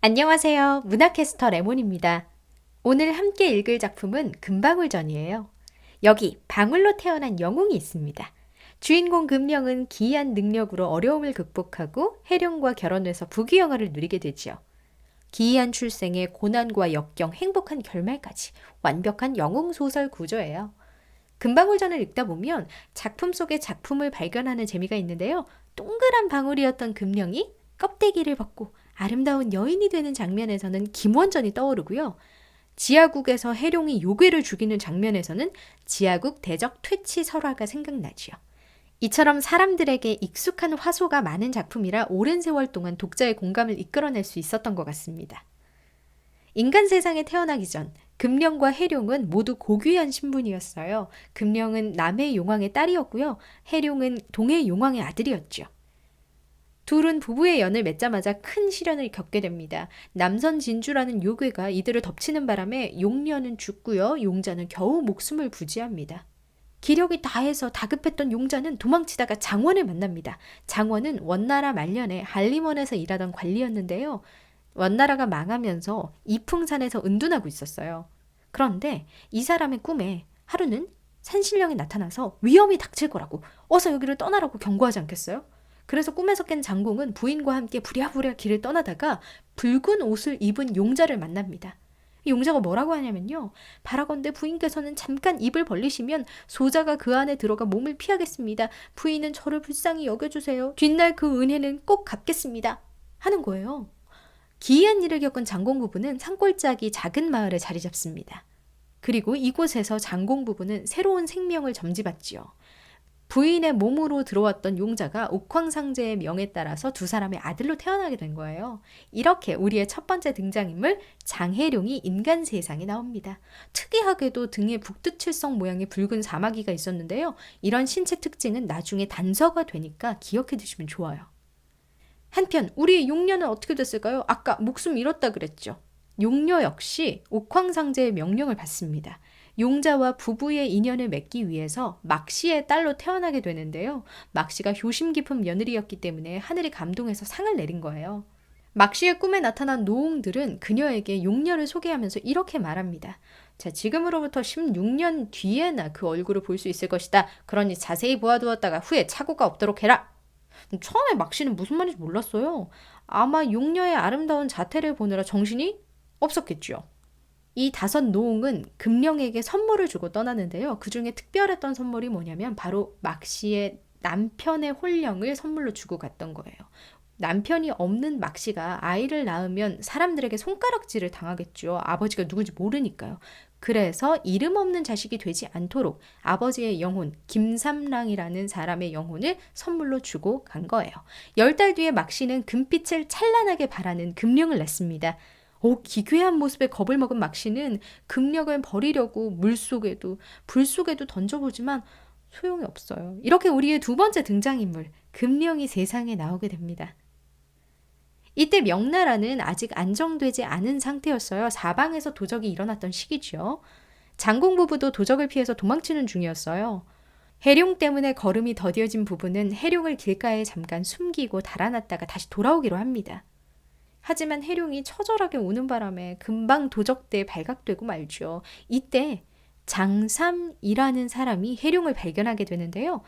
안녕하세요. 문화캐스터 레몬입니다. 오늘 함께 읽을 작품은 금방울전이에요. 여기 방울로 태어난 영웅이 있습니다. 주인공 금령은 기이한 능력으로 어려움을 극복하고 해룡과 결혼해서 부귀영화를 누리게 되지요. 기이한 출생에 고난과 역경, 행복한 결말까지 완벽한 영웅 소설 구조예요. 금방울전을 읽다 보면 작품 속의 작품을 발견하는 재미가 있는데요. 동그란 방울이었던 금령이 껍데기를 벗고 아름다운 여인이 되는 장면에서는 김원전이 떠오르고요. 지하국에서 해룡이 요괴를 죽이는 장면에서는 지하국 대적 퇴치 설화가 생각나지요. 이처럼 사람들에게 익숙한 화소가 많은 작품이라 오랜 세월 동안 독자의 공감을 이끌어낼 수 있었던 것 같습니다. 인간 세상에 태어나기 전 금령과 해룡은 모두 고귀한 신분이었어요. 금령은 남해 용왕의 딸이었고요. 해룡은 동해 용왕의 아들이었죠. 둘은 부부의 연을 맺자마자 큰 시련을 겪게 됩니다. 남선 진주라는 요괴가 이들을 덮치는 바람에 용녀는 죽고요. 용자는 겨우 목숨을 부지합니다. 기력이 다해서 다급했던 용자는 도망치다가 장원을 만납니다. 장원은 원나라 말년에 한림원에서 일하던 관리였는데요. 원나라가 망하면서 이풍산에서 은둔하고 있었어요. 그런데 이 사람의 꿈에 하루는 산신령이 나타나서 위험이 닥칠 거라고 어서 여기를 떠나라고 경고하지 않겠어요? 그래서 꿈에서 깬 장공은 부인과 함께 부랴부랴 길을 떠나다가 붉은 옷을 입은 용자를 만납니다. 이 용자가 뭐라고 하냐면요. 바라건대 부인께서는 잠깐 입을 벌리시면 소자가 그 안에 들어가 몸을 피하겠습니다. 부인은 저를 불쌍히 여겨주세요. 뒷날 그 은혜는 꼭 갚겠습니다. 하는 거예요. 기이한 일을 겪은 장공 부부는 산골짜기 작은 마을에 자리 잡습니다. 그리고 이곳에서 장공 부부는 새로운 생명을 점지받지요. 부인의 몸으로 들어왔던 용자가 옥황상제의 명에 따라서 두 사람의 아들로 태어나게 된 거예요. 이렇게 우리의 첫 번째 등장인물 장해룡이 인간 세상에 나옵니다. 특이하게도 등에 북두칠성 모양의 붉은 사마귀가 있었는데요. 이런 신체 특징은 나중에 단서가 되니까 기억해 두시면 좋아요. 한편 우리의 용녀는 어떻게 됐을까요? 아까 목숨 잃었다 그랬죠. 용녀 역시 옥황상제의 명령을 받습니다. 용자와 부부의 인연을 맺기 위해서 막씨의 딸로 태어나게 되는데요. 막씨가 효심 깊은 며느리였기 때문에 하늘이 감동해서 상을 내린 거예요. 막씨의 꿈에 나타난 노옹들은 그녀에게 용녀를 소개하면서 이렇게 말합니다. 자, 지금으로부터 16년 뒤에나 그 얼굴을 볼 수 있을 것이다. 그러니 자세히 보아두었다가 후에 착오가 없도록 해라. 처음에 막씨는 무슨 말인지 몰랐어요. 아마 용녀의 아름다운 자태를 보느라 정신이 없었겠죠. 이 다섯 노옹은 금령에게 선물을 주고 떠나는데요. 그 중에 특별했던 선물이 뭐냐면 바로 막씨의 남편의 홀령을 선물로 주고 갔던 거예요. 남편이 없는 막씨가 아이를 낳으면 사람들에게 손가락질을 당하겠죠. 아버지가 누군지 모르니까요. 그래서 이름 없는 자식이 되지 않도록 아버지의 영혼, 김삼랑이라는 사람의 영혼을 선물로 주고 간 거예요. 10달 뒤에 막씨는 금빛을 찬란하게 발하는 금령을 낳습니다. 기괴한 모습에 겁을 먹은 막씨는 금령을 버리려고 물속에도 불속에도 던져보지만 소용이 없어요. 이렇게 우리의 두 번째 등장인물 금령이 세상에 나오게 됩니다. 이때 명나라는 아직 안정되지 않은 상태였어요. 사방에서 도적이 일어났던 시기죠. 장공 부부도 도적을 피해서 도망치는 중이었어요. 해룡 때문에 걸음이 더뎌진 부부는 해룡을 길가에 잠깐 숨기고 달아났다가 다시 돌아오기로 합니다. 하지만 해룡이 처절하게 우는 바람에 금방 도적대에 발각되고 말죠. 이때 장삼이라는 사람이 해룡을 발견하게 되는데요.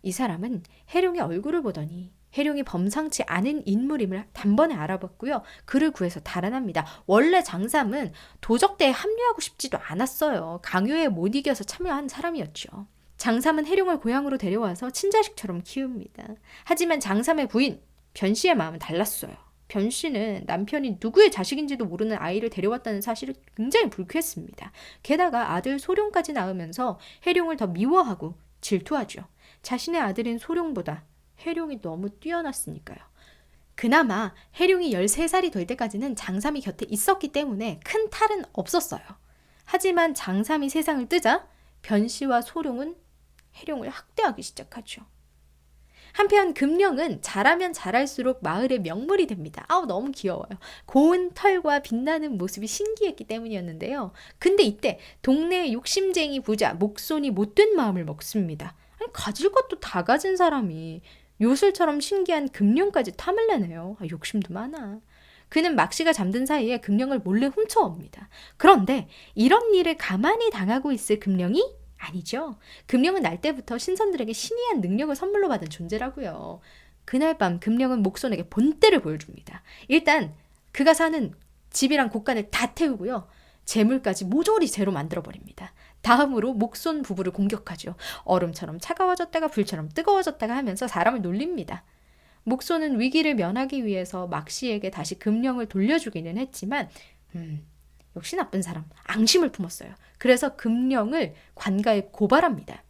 이 사람은 해룡의 얼굴을 보더니 해룡이 범상치 않은 인물임을 단번에 알아봤고요. 그를 구해서 달아납니다. 원래 장삼은 도적대에 합류하고 싶지도 않았어요. 강요에 못 이겨서 참여한 사람이었죠. 장삼은 해룡을 고향으로 데려와서 친자식처럼 키웁니다. 하지만 장삼의 부인 변씨의 마음은 달랐어요. 변씨는 남편이 누구의 자식인지도 모르는 아이를 데려왔다는 사실을 굉장히 불쾌했습니다. 게다가 아들 소룡까지 낳으면서 해룡을 더 미워하고 질투하죠. 자신의 아들인 소룡보다 해룡이 너무 뛰어났으니까요. 그나마 해룡이 13살이 될 때까지는 장삼이 곁에 있었기 때문에 큰 탈은 없었어요. 하지만 장삼이 세상을 뜨자 변씨와 소룡은 해룡을 학대하기 시작하죠. 한편 금령은 자라면 자랄수록 마을의 명물이 됩니다. 너무 귀여워요. 고운 털과 빛나는 모습이 신기했기 때문이었는데요. 근데 이때 동네의 욕심쟁이 부자 목손이 못된 마음을 먹습니다. 가질 것도 다 가진 사람이 요술처럼 신기한 금령까지 탐을 내네요. 욕심도 많아. 그는 막 씨가 잠든 사이에 금령을 몰래 훔쳐옵니다. 그런데 이런 일을 가만히 당하고 있을 금령이 아니죠. 금령은 날 때부터 신선들에게 신이한 능력을 선물로 받은 존재라고요. 그날 밤 금령은 목손에게 본때를 보여줍니다. 일단 그가 사는 집이랑 곳간을 다 태우고요. 재물까지 모조리 제로 만들어버립니다. 다음으로 목손 부부를 공격하죠. 얼음처럼 차가워졌다가 불처럼 뜨거워졌다가 하면서 사람을 놀립니다. 목손은 위기를 면하기 위해서 막 씨에게 다시 금령을 돌려주기는 했지만 역시 나쁜 사람, 앙심을 품었어요. 그래서 금령을 관가에 고발합니다.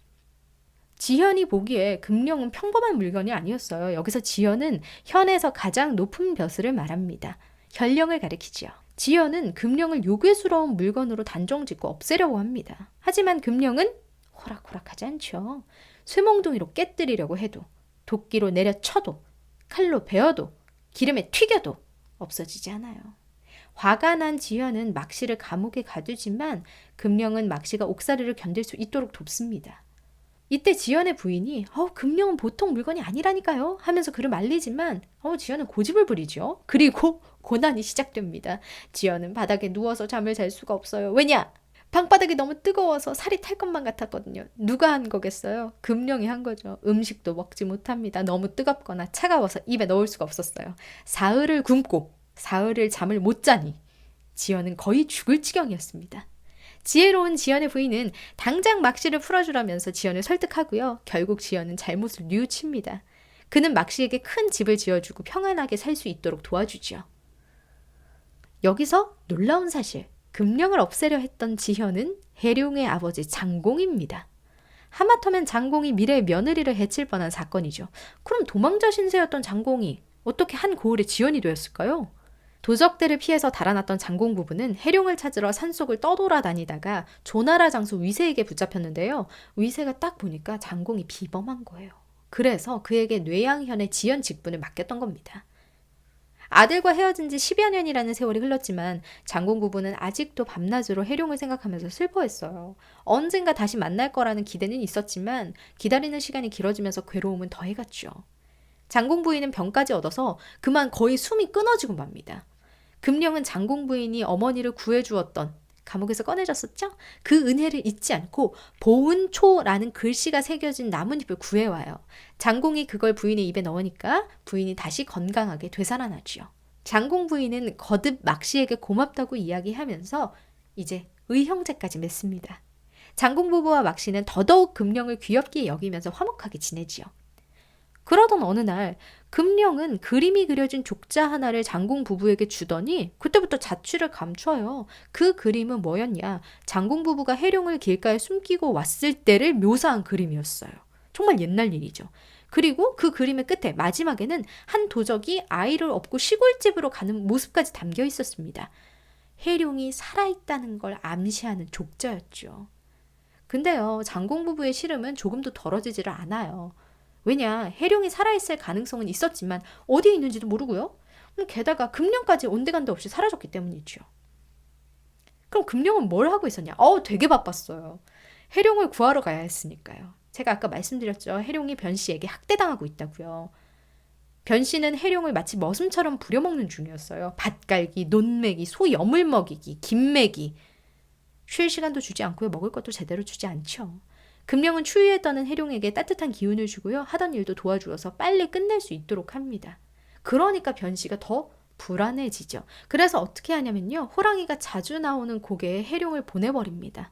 지현이 보기에 금령은 평범한 물건이 아니었어요. 여기서 지현은 현에서 가장 높은 벼슬을 말합니다. 현령을 가리키지요. 지현은 금령을 요괴스러운 물건으로 단정짓고 없애려고 합니다. 하지만 금령은 호락호락하지 않죠. 쇠몽둥이로 깨뜨리려고 해도, 도끼로 내려쳐도, 칼로 베어도, 기름에 튀겨도 없어지지 않아요. 화가 난 지현은 막씨를 감옥에 가두지만 금령은 막씨가 옥살이를 견딜 수 있도록 돕습니다. 이때 지연의 부인이 금령은 보통 물건이 아니라니까요 하면서 그를 말리지만 지연은 고집을 부리죠. 그리고 고난이 시작됩니다. 지연은 바닥에 누워서 잠을 잘 수가 없어요. 왜냐? 방바닥이 너무 뜨거워서 살이 탈 것만 같았거든요. 누가 한 거겠어요? 금령이 한 거죠. 음식도 먹지 못합니다. 너무 뜨겁거나 차가워서 입에 넣을 수가 없었어요. 사흘을 굶고 사흘을 잠을 못 자니 지연은 거의 죽을 지경이었습니다. 지혜로운 지연의 부인은 당장 막씨를 풀어주라면서 지연을 설득하고요. 결국 지연은 잘못을 뉘우칩니다. 그는 막씨에게 큰 집을 지어주고 평안하게 살 수 있도록 도와주죠. 여기서 놀라운 사실, 금령을 없애려 했던 지현은 해룡의 아버지 장공입니다. 하마터면 장공이 미래의 며느리를 해칠 뻔한 사건이죠. 그럼 도망자 신세였던 장공이 어떻게 한 고을의 지연이 되었을까요? 도적들을 피해서 달아났던 장공 부부는 해룡을 찾으러 산속을 떠돌아다니다가 조나라 장수 위세에게 붙잡혔는데요. 위세가 딱 보니까 장공이 비범한 거예요. 그래서 그에게 뇌양현의 지연 직분을 맡겼던 겁니다. 아들과 헤어진 지 10여 년이라는 세월이 흘렀지만 장공 부부는 아직도 밤낮으로 해룡을 생각하면서 슬퍼했어요. 언젠가 다시 만날 거라는 기대는 있었지만 기다리는 시간이 길어지면서 괴로움은 더해갔죠. 장공 부인은 병까지 얻어서 그만 거의 숨이 끊어지고 맙니다. 금령은 장공 부인이 어머니를 구해주었던 감옥에서 꺼내졌었죠? 그 은혜를 잊지 않고 보은초라는 글씨가 새겨진 나뭇잎을 구해와요. 장공이 그걸 부인의 입에 넣으니까 부인이 다시 건강하게 되살아나죠. 장공 부인은 거듭 막씨에게 고맙다고 이야기하면서 이제 의형제까지 맺습니다. 장공 부부와 막씨는 더더욱 금령을 귀엽게 여기면서 화목하게 지내지요. 그러던 어느 날 금령은 그림이 그려진 족자 하나를 장공 부부에게 주더니 그때부터 자취를 감춰요. 그 그림은 뭐였냐? 장공 부부가 해룡을 길가에 숨기고 왔을 때를 묘사한 그림이었어요. 정말 옛날 일이죠. 그리고 그 그림의 끝에 마지막에는 한 도적이 아이를 업고 시골집으로 가는 모습까지 담겨 있었습니다. 해룡이 살아있다는 걸 암시하는 족자였죠. 근데요, 장공 부부의 시름은 조금도 덜어지지를 않아요. 왜냐, 해룡이 살아있을 가능성은 있었지만 어디에 있는지도 모르고요. 게다가 금령까지 온데간데 없이 사라졌기 때문이죠. 그럼 금령은 뭘 하고 있었냐? 되게 바빴어요. 해룡을 구하러 가야 했으니까요. 제가 아까 말씀드렸죠. 해룡이 변씨에게 학대당하고 있다고요. 변씨는 해룡을 마치 머슴처럼 부려먹는 중이었어요. 밭갈기, 논매기, 소 여물 먹이기, 김 매기. 쉴 시간도 주지 않고요. 먹을 것도 제대로 주지 않죠. 금령은 추위에 떠는 해룡에게 따뜻한 기운을 주고요. 하던 일도 도와주어서 빨리 끝낼 수 있도록 합니다. 그러니까 변씨가 더 불안해지죠. 그래서 어떻게 하냐면요. 호랑이가 자주 나오는 고개에 해룡을 보내버립니다.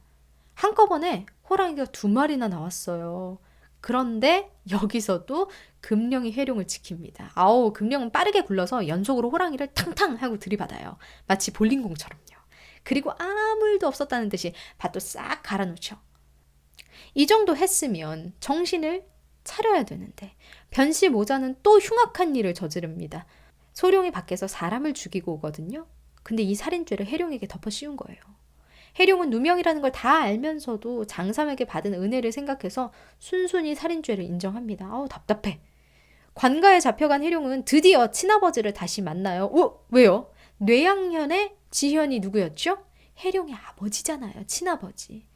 한꺼번에 호랑이가 2마리나 나왔어요. 그런데 여기서도 금령이 해룡을 지킵니다. 금령은 빠르게 굴러서 연속으로 호랑이를 탕탕 하고 들이받아요. 마치 볼링공처럼요. 그리고 아무 일도 없었다는 듯이 밭도 싹 갈아놓죠. 이 정도 했으면 정신을 차려야 되는데 변씨 모자는 또 흉악한 일을 저지릅니다. 소룡이 밖에서 사람을 죽이고 오거든요. 근데 이 살인죄를 해룡에게 덮어 씌운 거예요. 해룡은 누명이라는 걸 다 알면서도 장삼에게 받은 은혜를 생각해서 순순히 살인죄를 인정합니다. 답답해. 관가에 잡혀간 해룡은 드디어 친아버지를 다시 만나요. 왜요? 뇌양현의 지현이 누구였죠? 해룡의 아버지잖아요. 친아버지.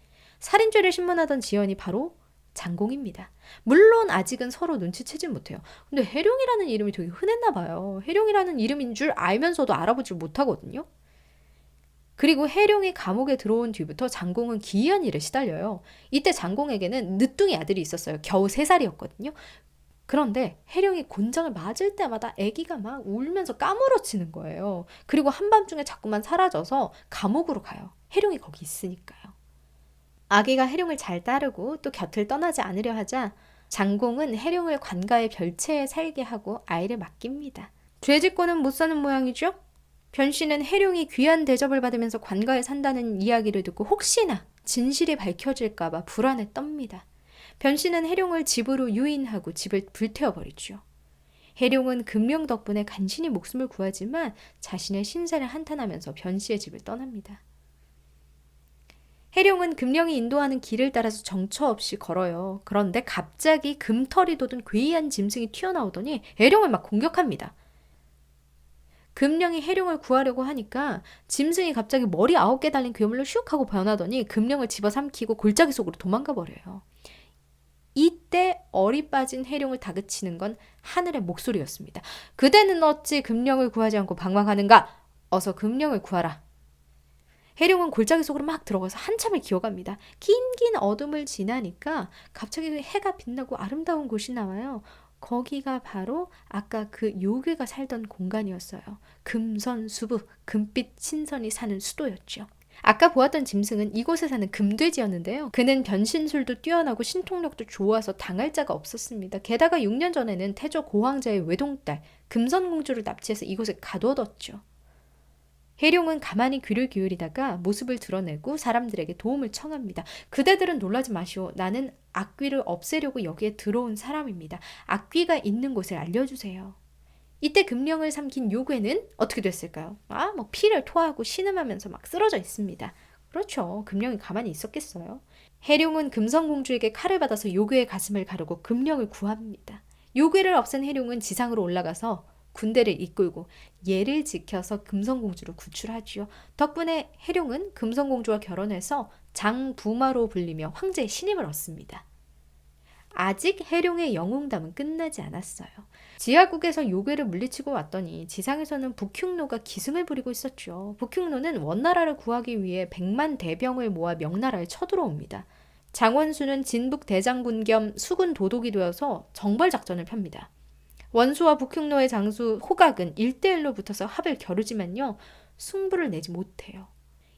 살인죄를 신문하던 지연이 바로 장공입니다. 물론 아직은 서로 눈치채진 못해요. 근데 해룡이라는 이름이 되게 흔했나 봐요. 해룡이라는 이름인 줄 알면서도 알아보질 못하거든요. 그리고 해룡이 감옥에 들어온 뒤부터 장공은 기이한 일에 시달려요. 이때 장공에게는 늦둥이 아들이 있었어요. 겨우 3살이었거든요. 그런데 해룡이 곤장을 맞을 때마다 아기가 막 울면서 까무러치는 거예요. 그리고 한밤중에 자꾸만 사라져서 감옥으로 가요. 해룡이 거기 있으니까요. 아기가 해룡을 잘 따르고 또 곁을 떠나지 않으려 하자 장공은 해룡을 관가의 별채에 살게 하고 아이를 맡깁니다. 죄짓고는 못 사는 모양이죠? 변씨는 해룡이 귀한 대접을 받으면서 관가에 산다는 이야기를 듣고 혹시나 진실이 밝혀질까봐 불안에 떱니다. 변씨는 해룡을 집으로 유인하고 집을 불태워버리죠. 해룡은 금령 덕분에 간신히 목숨을 구하지만 자신의 신세를 한탄하면서 변씨의 집을 떠납니다. 해룡은 금령이 인도하는 길을 따라서 정처 없이 걸어요. 그런데 갑자기 금털이 돋은 괴이한 짐승이 튀어나오더니 해룡을 막 공격합니다. 금령이 해룡을 구하려고 하니까 짐승이 갑자기 머리 9개 달린 괴물로 슉 하고 변하더니 금령을 집어삼키고 골짜기 속으로 도망가 버려요. 이때 얼이 빠진 해룡을 다그치는 건 하늘의 목소리였습니다. 그대는 어찌 금령을 구하지 않고 방황하는가? 어서 금령을 구하라. 해룡은 골짜기 속으로 막 들어가서 한참을 기어갑니다. 긴 어둠을 지나니까 갑자기 해가 빛나고 아름다운 곳이 나와요. 거기가 바로 아까 그 요괴가 살던 공간이었어요. 금선수부, 금빛 신선이 사는 수도였죠. 아까 보았던 짐승은 이곳에 사는 금돼지였는데요. 그는 변신술도 뛰어나고 신통력도 좋아서 당할 자가 없었습니다. 게다가 6년 전에는 태조 고황자의 외동딸 금선공주를 납치해서 이곳에 가둬뒀죠. 해룡은 가만히 귀를 기울이다가 모습을 드러내고 사람들에게 도움을 청합니다. 그대들은 놀라지 마시오. 나는 악귀를 없애려고 여기에 들어온 사람입니다. 악귀가 있는 곳을 알려주세요. 이때 금령을 삼킨 요괴는 어떻게 됐을까요? 피를 토하고 신음하면서 막 쓰러져 있습니다. 그렇죠. 금령이 가만히 있었겠어요. 해룡은 금성공주에게 칼을 받아서 요괴의 가슴을 가르고 금령을 구합니다. 요괴를 없앤 해룡은 지상으로 올라가서 군대를 이끌고 예를 지켜서 금성공주를 구출하지요. 덕분에 해룡은 금성공주와 결혼해서 장부마로 불리며 황제의 신임을 얻습니다. 아직 해룡의 영웅담은 끝나지 않았어요. 지하국에서 요괴를 물리치고 왔더니 지상에서는 북흉노가 기승을 부리고 있었죠. 북흉노는 원나라를 구하기 위해 100만 대병을 모아 명나라에 쳐들어옵니다. 장원수는 진북 대장군 겸 수군 도독이 되어서 정벌작전을 펴니다. 원수와 북흉노의 장수 호각은 1대1로 붙어서 합을 겨루지만요. 승부를 내지 못해요.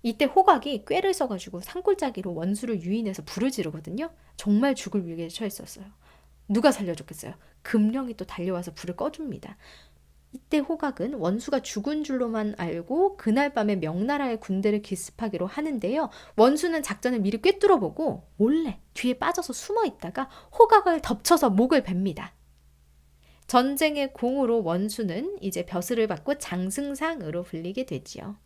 이때 호각이 꾀를 써가지고 산골짜기로 원수를 유인해서 불을 지르거든요. 정말 죽을 위기에 처했었어요. 누가 살려줬겠어요? 금령이 또 달려와서 불을 꺼줍니다. 이때 호각은 원수가 죽은 줄로만 알고 그날 밤에 명나라의 군대를 기습하기로 하는데요. 원수는 작전을 미리 꿰뚫어보고 몰래 뒤에 빠져서 숨어있다가 호각을 덮쳐서 목을 뱁니다. 전쟁의 공으로 원수는 이제 벼슬을 받고 장승상으로 불리게 되지요.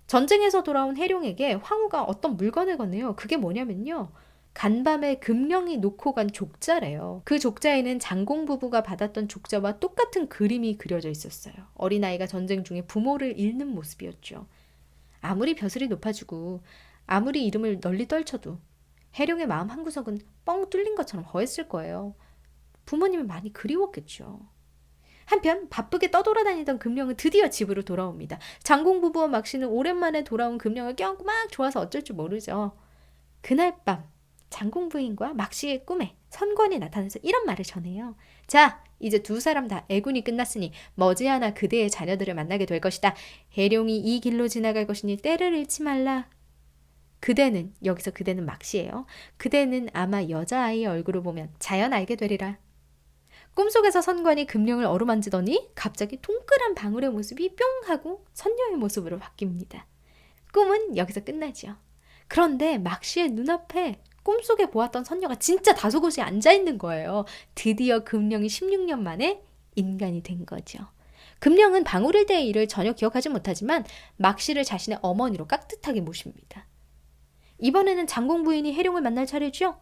전쟁에서 돌아온 해룡에게 황후가 어떤 물건을 건네요. 그게 뭐냐면요. 간밤에 금령이 놓고 간 족자래요. 그 족자에는 장공 부부가 받았던 족자와 똑같은 그림이 그려져 있었어요. 어린아이가 전쟁 중에 부모를 잃는 모습이었죠. 아무리 벼슬이 높아지고 아무리 이름을 널리 떨쳐도 해룡의 마음 한구석은 뻥 뚫린 것처럼 허했을 거예요. 부모님은 많이 그리웠겠죠. 한편 바쁘게 떠돌아다니던 금령은 드디어 집으로 돌아옵니다. 장공 부부와 막씨는 오랜만에 돌아온 금령을 껴안고 막 좋아서 어쩔 줄 모르죠. 그날 밤 장공 부인과 막씨의 꿈에 선권이 나타나서 이런 말을 전해요. 자, 이제 두 사람 다 애군이 끝났으니 머지않아 그대의 자녀들을 만나게 될 것이다. 해룡이 이 길로 지나갈 것이니 때를 잃지 말라. 그대는, 여기서 그대는 막씨예요. 그대는 아마 여자아이의 얼굴을 보면 자연 알게 되리라. 꿈속에서 선관이 금령을 어루만지더니 갑자기 동그란 방울의 모습이 뿅 하고 선녀의 모습으로 바뀝니다. 꿈은 여기서 끝나죠. 그런데 막씨의 눈앞에 꿈속에 보았던 선녀가 진짜 다소곳이 앉아있는 거예요. 드디어 금령이 16년 만에 인간이 된 거죠. 금령은 방울일 때의 일을 전혀 기억하지 못하지만 막씨를 자신의 어머니로 깍듯하게 모십니다. 이번에는 장공 부인이 해룡을 만날 차례죠.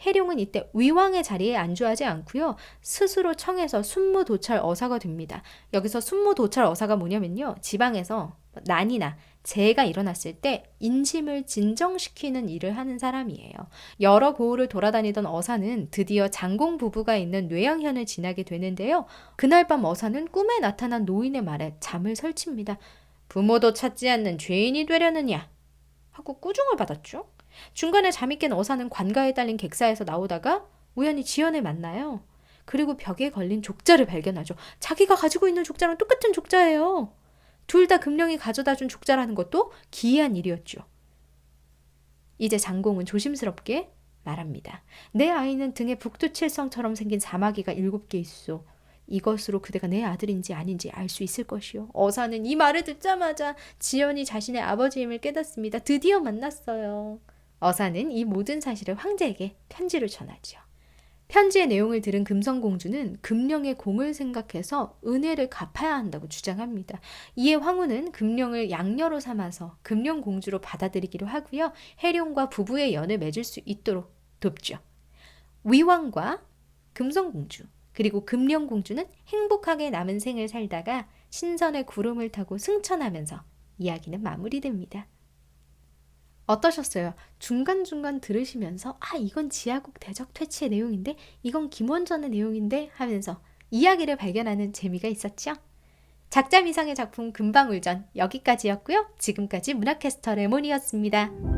해룡은 이때 위왕의 자리에 안주하지 않고요. 스스로 청해서 순무도찰 어사가 됩니다. 여기서 순무도찰 어사가 뭐냐면요. 지방에서 난이나 재해가 일어났을 때 인심을 진정시키는 일을 하는 사람이에요. 여러 고을을 돌아다니던 어사는 드디어 장공 부부가 있는 뇌양현을 지나게 되는데요. 그날 밤 어사는 꿈에 나타난 노인의 말에 잠을 설칩니다. 부모도 찾지 않는 죄인이 되려느냐 하고 꾸중을 받았죠. 중간에 잠이 깬 어사는 관가에 딸린 객사에서 나오다가 우연히 지연을 만나요. 그리고 벽에 걸린 족자를 발견하죠. 자기가 가지고 있는 족자랑 똑같은 족자예요. 둘 다 금령이 가져다 준 족자라는 것도 기이한 일이었죠. 이제 장공은 조심스럽게 말합니다. 내 아이는 등에 북두칠성처럼 생긴 사마귀가 7개 있소. 이것으로 그대가 내 아들인지 아닌지 알 수 있을 것이요. 어사는 이 말을 듣자마자 지연이 자신의 아버지임을 깨닫습니다. 드디어 만났어요. 어사는 이 모든 사실을 황제에게 편지를 전하죠. 편지의 내용을 들은 금성공주는 금령의 공을 생각해서 은혜를 갚아야 한다고 주장합니다. 이에 황후는 금령을 양녀로 삼아서 금령공주로 받아들이기로 하고요. 해룡과 부부의 연을 맺을 수 있도록 돕죠. 위왕과 금성공주 그리고 금령공주는 행복하게 남은 생을 살다가 신선의 구름을 타고 승천하면서 이야기는 마무리됩니다. 어떠셨어요? 중간중간 들으시면서 이건 지하국 대적 퇴치의 내용인데 이건 김원전의 내용인데 하면서 이야기를 발견하는 재미가 있었죠? 작자 미상의 작품 금방울전 여기까지였고요. 지금까지 문화캐스터 레몬이었습니다.